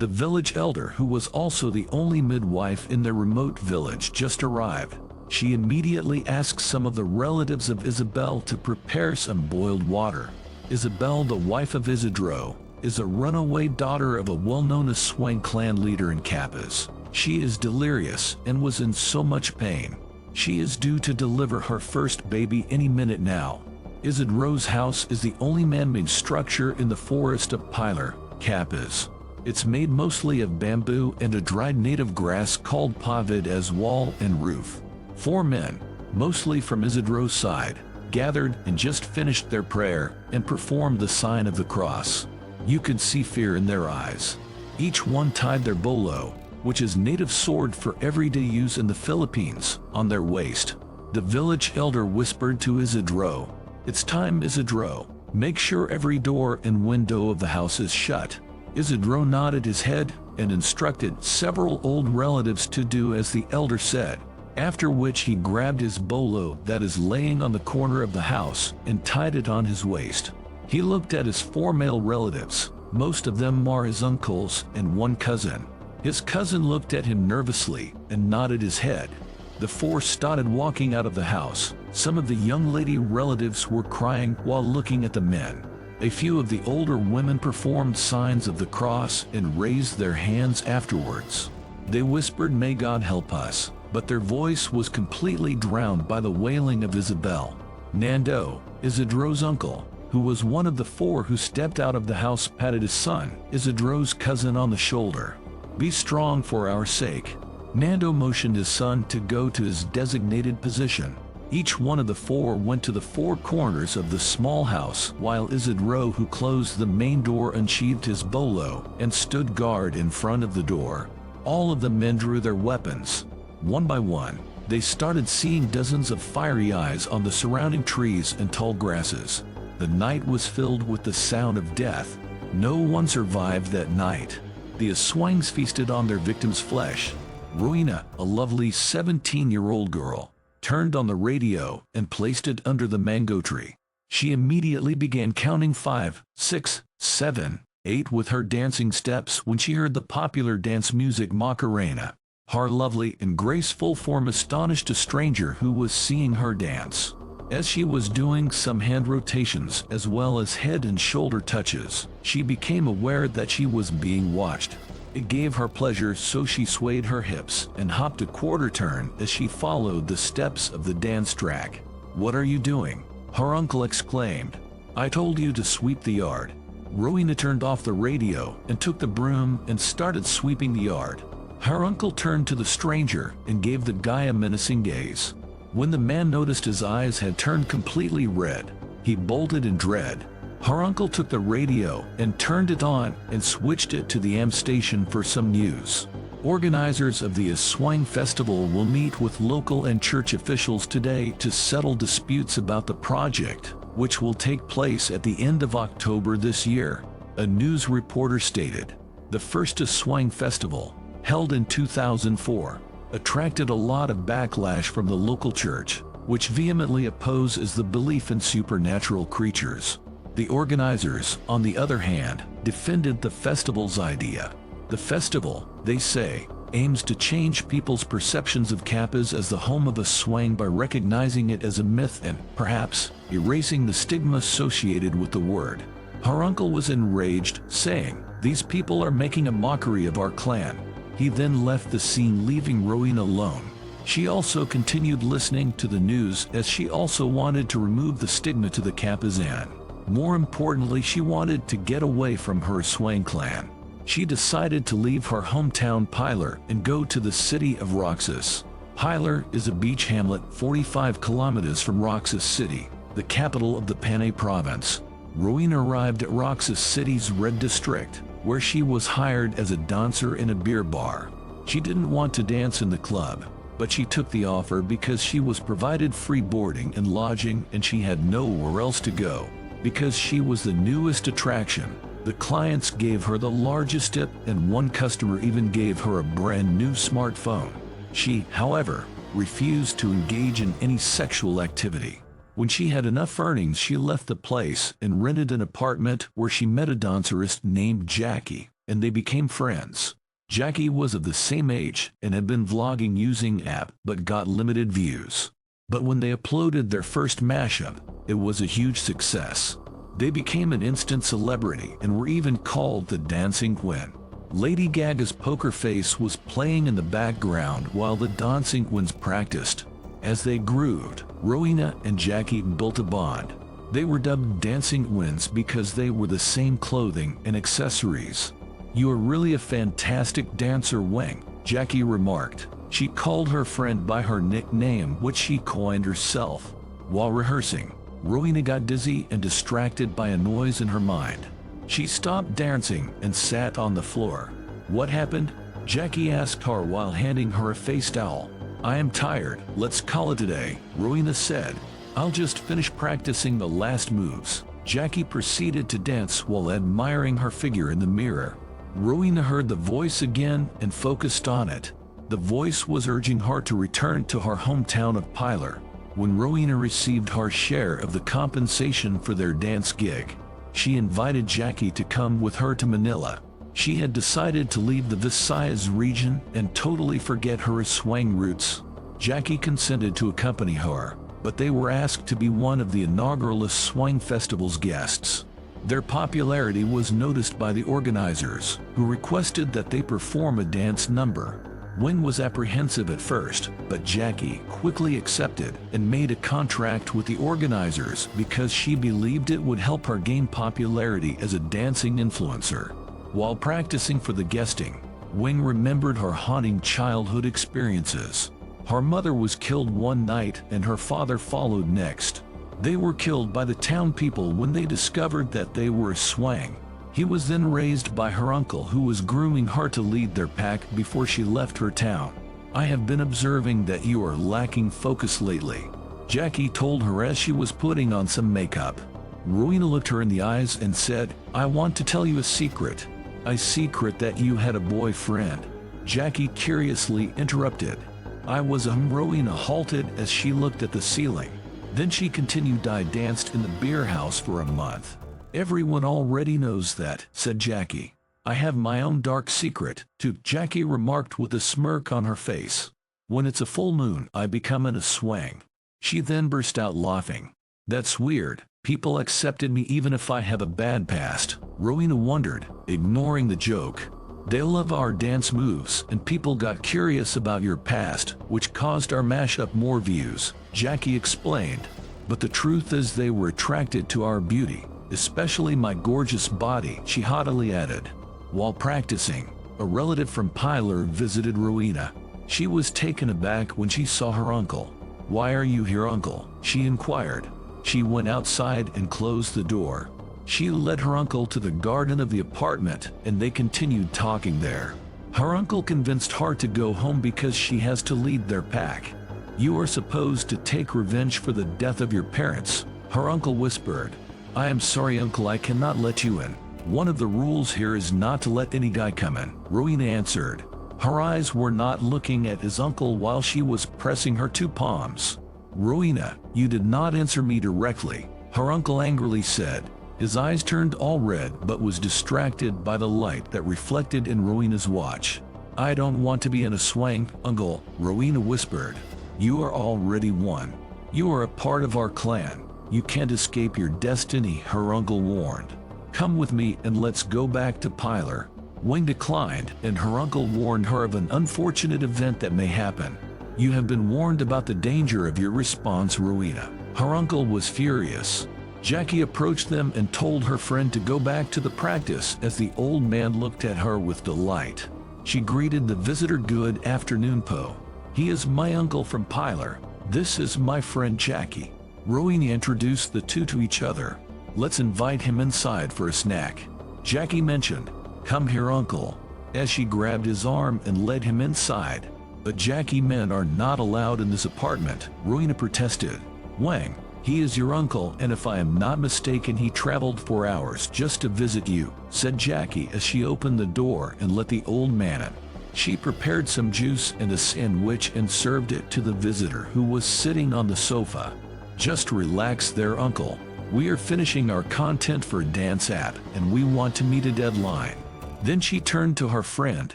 The village elder, who was also the only midwife in their remote village, just arrived. She immediately asked some of the relatives of Isabel to prepare some boiled water. Isabel, the wife of Isidro, is a runaway daughter of a well-known Aswang clan leader in Kappas. She is delirious and was in so much pain. She is due to deliver her first baby any minute now. Isidro's house is the only man-made structure in the forest of Pilar, Kappas. It's made mostly of bamboo and a dried native grass called pavid as wall and roof. 4 men, mostly from Isidro's side, gathered and just finished their prayer and performed the sign of the cross. You could see fear in their eyes. Each one tied their bolo, which is native sword for everyday use in the Philippines, on their waist. The village elder whispered to Isidro, "It's time, Isidro. Make sure every door and window of the house is shut." Isidro nodded his head and instructed several old relatives to do as the elder said, after which he grabbed his bolo that is laying on the corner of the house and tied it on his waist. He looked at his 4 male relatives, most of them are his uncles and 1 cousin. His cousin looked at him nervously and nodded his head. The 4 started walking out of the house. Some of the young lady relatives were crying while looking at the men. A few of the older women performed signs of the cross and raised their hands afterwards. They whispered, "May God help us," but their voice was completely drowned by the wailing of Isabel. Nando, Isidro's uncle, who was one of the 4 who stepped out of the house, patted his son, Isidro's cousin, on the shoulder. "Be strong for our sake." Nando motioned his son to go to his designated position. Each one of the 4 went to the 4 corners of the small house, while Isidro, who closed the main door, unsheathed his bolo and stood guard in front of the door. All of the men drew their weapons. One by one, they started seeing dozens of fiery eyes on the surrounding trees and tall grasses. The night was filled with the sound of death. No one survived that night. The Aswangs feasted on their victims' flesh. Rowena, a lovely 17-year-old girl, turned on the radio and placed it under the mango tree. She immediately began counting 5, 6, 7, 8 with her dancing steps when she heard the popular dance music Macarena. Her lovely and graceful form astonished a stranger who was seeing her dance. As she was doing some hand rotations as well as head and shoulder touches, she became aware that she was being watched. It gave her pleasure, so she swayed her hips and hopped a quarter turn as she followed the steps of the dance track. "What are you doing?" her uncle exclaimed. "I told you to sweep the yard." Rowena turned off the radio and took the broom and started sweeping the yard. Her uncle turned to the stranger and gave the guy a menacing gaze. When the man noticed his eyes had turned completely red, he bolted in dread. Her uncle took the radio and turned it on and switched it to the AM station for some news. Organizers of the Aswang festival will meet with local and church officials today to settle disputes about the project, which will take place at the end of October this year, a news reporter stated. The first Aswang festival, held in 2004, attracted a lot of backlash from the local church, which vehemently opposes the belief in supernatural creatures. The organizers, on the other hand, defended the festival's idea. The festival, they say, aims to change people's perceptions of Kappas as the home of Aswang by recognizing it as a myth and, perhaps, erasing the stigma associated with the word. Her uncle was enraged, saying, "These people are making a mockery of our clan." He then left the scene, leaving Rowena alone. She also continued listening to the news as she also wanted to remove the stigma to the Kappazan. More importantly, she wanted to get away from her Aswang clan. She decided to leave her hometown Pilar and go to the city of Roxas. Pilar is a beach hamlet 45 kilometers from Roxas City, the capital of the Panay province. Rowena arrived at Roxas City's Red District, where she was hired as a dancer in a beer bar. She didn't want to dance in the club, but she took the offer because she was provided free boarding and lodging and she had nowhere else to go. Because she was the newest attraction, the clients gave her the largest tip and one customer even gave her a brand new smartphone. She, however, refused to engage in any sexual activity. When she had enough earnings, she left the place and rented an apartment where she met a dancerist named Jackie, and they became friends. Jackie was of the same age and had been vlogging using app but got limited views. But when they uploaded their first mashup, it was a huge success. They became an instant celebrity and were even called the Dancing Queen. Lady Gaga's poker face was playing in the background while the Dancing Queens practiced. As they grooved, Rowena and Jackie built a bond. They were dubbed Dancing Queens because they were the same clothing and accessories. "You are really a fantastic dancer, Wang," Jackie remarked. She called her friend by her nickname, which she coined herself. While rehearsing, Rowena got dizzy and distracted by a noise in her mind. She stopped dancing and sat on the floor. "What happened?" Jackie asked her while handing her a face towel. "I am tired, let's call it a day," Rowena said. "I'll just finish practicing the last moves." Jackie proceeded to dance while admiring her figure in the mirror. Rowena heard the voice again and focused on it. The voice was urging her to return to her hometown of Pilar. When Rowena received her share of the compensation for their dance gig, she invited Jackie to come with her to Manila. She had decided to leave the Visayas region and totally forget her Aswang roots. Jackie consented to accompany her, but they were asked to be one of the inaugural Aswang Festival's guests. Their popularity was noticed by the organizers, who requested that they perform a dance number. Wing was apprehensive at first, but Jackie quickly accepted and made a contract with the organizers because she believed it would help her gain popularity as a dancing influencer. While practicing for the guesting, Wing remembered her haunting childhood experiences. Her mother was killed one night and her father followed next. They were killed by the town people when they discovered that they were Aswang. He was then raised by her uncle, who was grooming her to lead their pack before she left her town. "I have been observing that you are lacking focus lately," Jackie told her as she was putting on some makeup. Rowena looked her in the eyes and said, "I want to tell you a secret." "A secret that you had a boyfriend?" Jackie curiously interrupted. "I was Rowena halted as she looked at the ceiling. Then she continued, "I danced in the beer house for a month." "Everyone already knows that," said Jackie. "I have my own dark secret, too," Jackie remarked with a smirk on her face. "When it's a full moon, I become an Aswang." She then burst out laughing. "That's weird. People accepted me even if I have a bad past," Rowena wondered, ignoring the joke. "They love our dance moves and people got curious about your past, which caused our mashup more views," Jackie explained. "But the truth is they were attracted to our beauty, especially my gorgeous body," she haughtily added. While practicing, a relative from Pilar visited Rowena. She was taken aback when she saw her uncle. "Why are you here, uncle?" she inquired. She went outside and closed the door. She led her uncle to the garden of the apartment, and they continued talking there. Her uncle convinced her to go home because she has to lead their pack. "You are supposed to take revenge for the death of your parents," her uncle whispered. "I am sorry, uncle, I cannot let you in. One of the rules here is not to let any guy come in," Rowena answered. Her eyes were not looking at his uncle while she was pressing her two palms. "Rowena, you did not answer me directly," her uncle angrily said. His eyes turned all red but was distracted by the light that reflected in Rowena's watch. "I don't want to be in a swang, uncle," Rowena whispered. "You are already one. You are a part of our clan. You can't escape your destiny," her uncle warned. "Come with me and let's go back to Pilar." Wing declined, and her uncle warned her of an unfortunate event that may happen. "You have been warned about the danger of your response, Rowena." Her uncle was furious. Jackie approached them and told her friend to go back to the practice as the old man looked at her with delight. She greeted the visitor, "Good afternoon, Po. He is my uncle from Pilar. This is my friend Jackie." Rowena introduced the two to each other. "Let's invite him inside for a snack," Jackie mentioned. "Come here, uncle," as she grabbed his arm and led him inside. "But Jackie, men are not allowed in this apartment," Rowena protested. "Wang, he is your uncle, and if I am not mistaken he traveled for hours just to visit you," said Jackie as she opened the door and let the old man in. She prepared some juice and a sandwich and served it to the visitor who was sitting on the sofa. "Just relax there, uncle. We are finishing our content for a dance app and we want to meet a deadline." Then she turned to her friend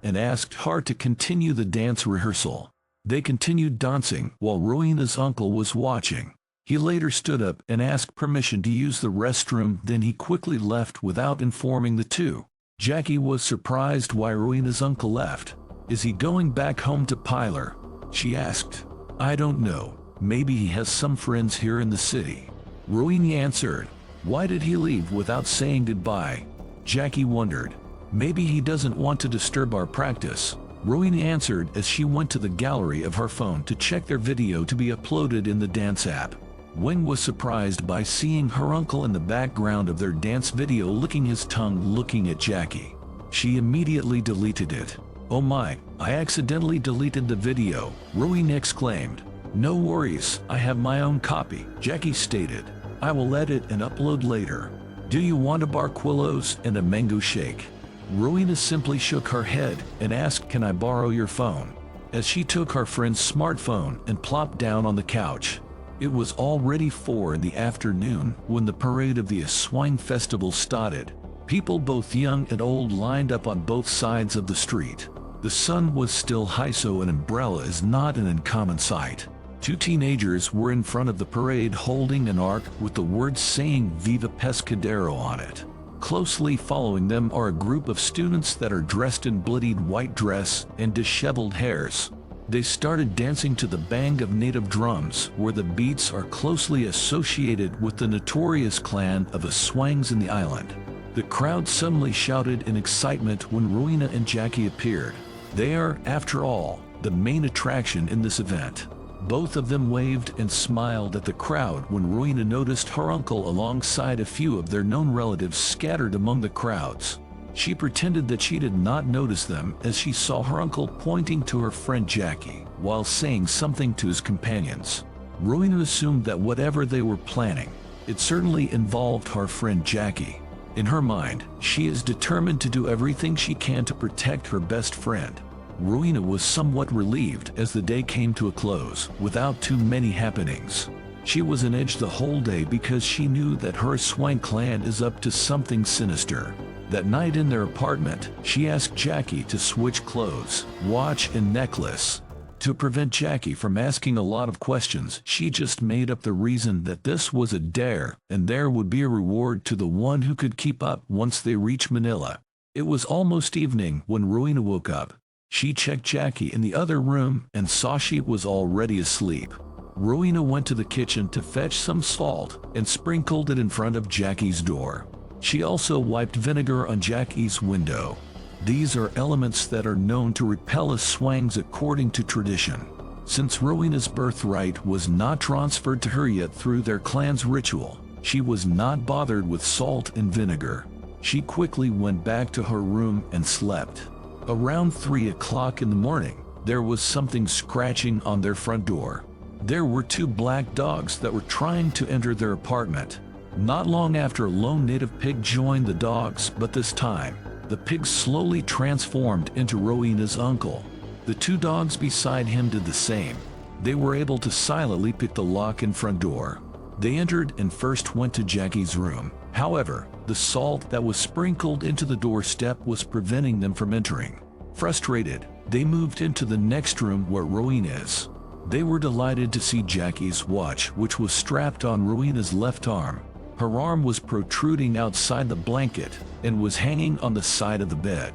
and asked her to continue the dance rehearsal. They continued dancing while Rowena's uncle was watching. He later stood up and asked permission to use the restroom, then he quickly left without informing the two. Jackie was surprised why Rowena's uncle left. "Is he going back home to Pilar?" she asked. "I don't know. Maybe he has some friends here in the city." Rowena answered. "Why did he leave without saying goodbye?" Jackie wondered. "Maybe he doesn't want to disturb our practice." Rowena answered as she went to the gallery of her phone to check their video to be uploaded in the dance app. Wing was surprised by seeing her uncle in the background of their dance video licking his tongue looking at Jackie. She immediately deleted it. "Oh my, I accidentally deleted the video," Rowena exclaimed. "No worries, I have my own copy," Jackie stated. "I will edit and upload later. Do you want a barquillos and a mango shake?" Rowena simply shook her head and asked, "Can I borrow your phone?" as she took her friend's smartphone and plopped down on the couch. It was already 4 in the afternoon when the parade of the Aswang festival started. People both young and old lined up on both sides of the street. The sun was still high, so an umbrella is not an uncommon sight. 2 teenagers were in front of the parade holding an arc with the words saying "Viva Pescadero" on it. Closely following them are a group of students that are dressed in bloodied white dress and disheveled hairs. They started dancing to the bang of native drums, where the beats are closely associated with the notorious clan of Aswangs in the island. The crowd suddenly shouted in excitement when Rowena and Jackie appeared. They are, after all, the main attraction in this event. Both of them waved and smiled at the crowd when Rowena noticed her uncle alongside a few of their known relatives scattered among the crowds. She pretended that she did not notice them as she saw her uncle pointing to her friend Jackie while saying something to his companions. Rowena assumed that whatever they were planning, it certainly involved her friend Jackie. In her mind, she is determined to do everything she can to protect her best friend. Rowena was somewhat relieved as the day came to a close without too many happenings. She was on edge the whole day because she knew that her Aswang clan is up to something sinister. That night in their apartment, she asked Jackie to switch clothes, watch, and necklace. To prevent Jackie from asking a lot of questions, she just made up the reason that this was a dare and there would be a reward to the one who could keep up once they reached Manila. It was almost evening when Rowena woke up. She checked Jackie in the other room and saw she was already asleep. Rowena went to the kitchen to fetch some salt and sprinkled it in front of Jackie's door. She also wiped vinegar on Jackie's window. These are elements that are known to repel Aswangs according to tradition. Since Rowena's birthright was not transferred to her yet through their clan's ritual, she was not bothered with salt and vinegar. She quickly went back to her room and slept. Around 3 o'clock in the morning, there was something scratching on their front door. There were 2 black dogs that were trying to enter their apartment. Not long after, a lone native pig joined the dogs, but this time, the pig slowly transformed into Rowena's uncle. The 2 dogs beside him did the same. They were able to silently pick the lock in front door. They entered and first went to Jackie's room. However, the salt that was sprinkled into the doorstep was preventing them from entering. Frustrated, they moved into the next room where Rowena is. They were delighted to see Jackie's watch, which was strapped on Rowena's left arm. Her arm was protruding outside the blanket and was hanging on the side of the bed.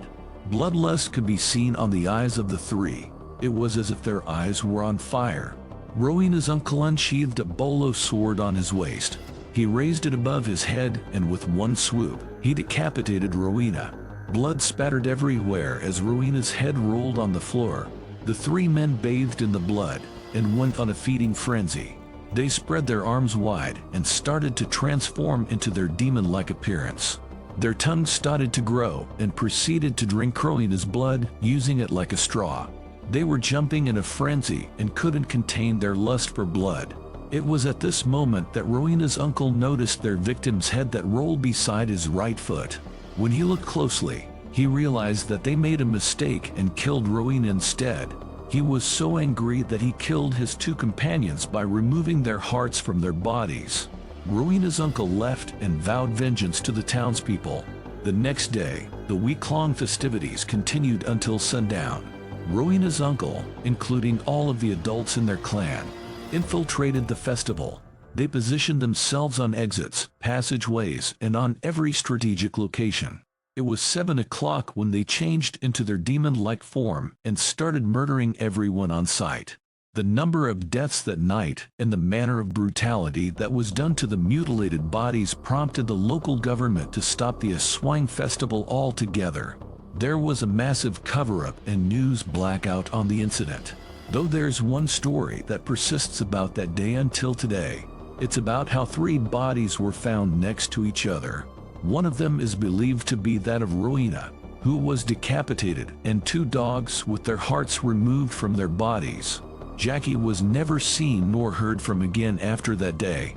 Bloodlust could be seen on the eyes of the 3. It was as if their eyes were on fire. Rowena's uncle unsheathed a bolo sword on his waist. He raised it above his head and with one swoop, he decapitated Rowena. Blood spattered everywhere as Rowena's head rolled on the floor. The 3 men bathed in the blood and went on a feeding frenzy. They spread their arms wide and started to transform into their demon-like appearance. Their tongues started to grow and proceeded to drink Rowena's blood, using it like a straw. They were jumping in a frenzy and couldn't contain their lust for blood. It was at this moment that Rowena's uncle noticed their victim's head that rolled beside his right foot. When he looked closely, he realized that they made a mistake and killed Rowena instead. He was so angry that he killed his 2 companions by removing their hearts from their bodies. Rowena's uncle left and vowed vengeance to the townspeople. The next day, the week-long festivities continued until sundown. Rowena's uncle, including all of the adults in their clan, infiltrated the festival. They positioned themselves on exits, passageways, and on every strategic location. It was 7 o'clock when they changed into their demon-like form and started murdering everyone on sight. The number of deaths that night and the manner of brutality that was done to the mutilated bodies prompted the local government to stop the Aswang festival altogether. There was a massive cover-up and news blackout on the incident. Though there's one story that persists about that day until today. It's about how 3 bodies were found next to each other. One of them is believed to be that of Rowena, who was decapitated, and 2 dogs with their hearts removed from their bodies. Jackie was never seen nor heard from again after that day.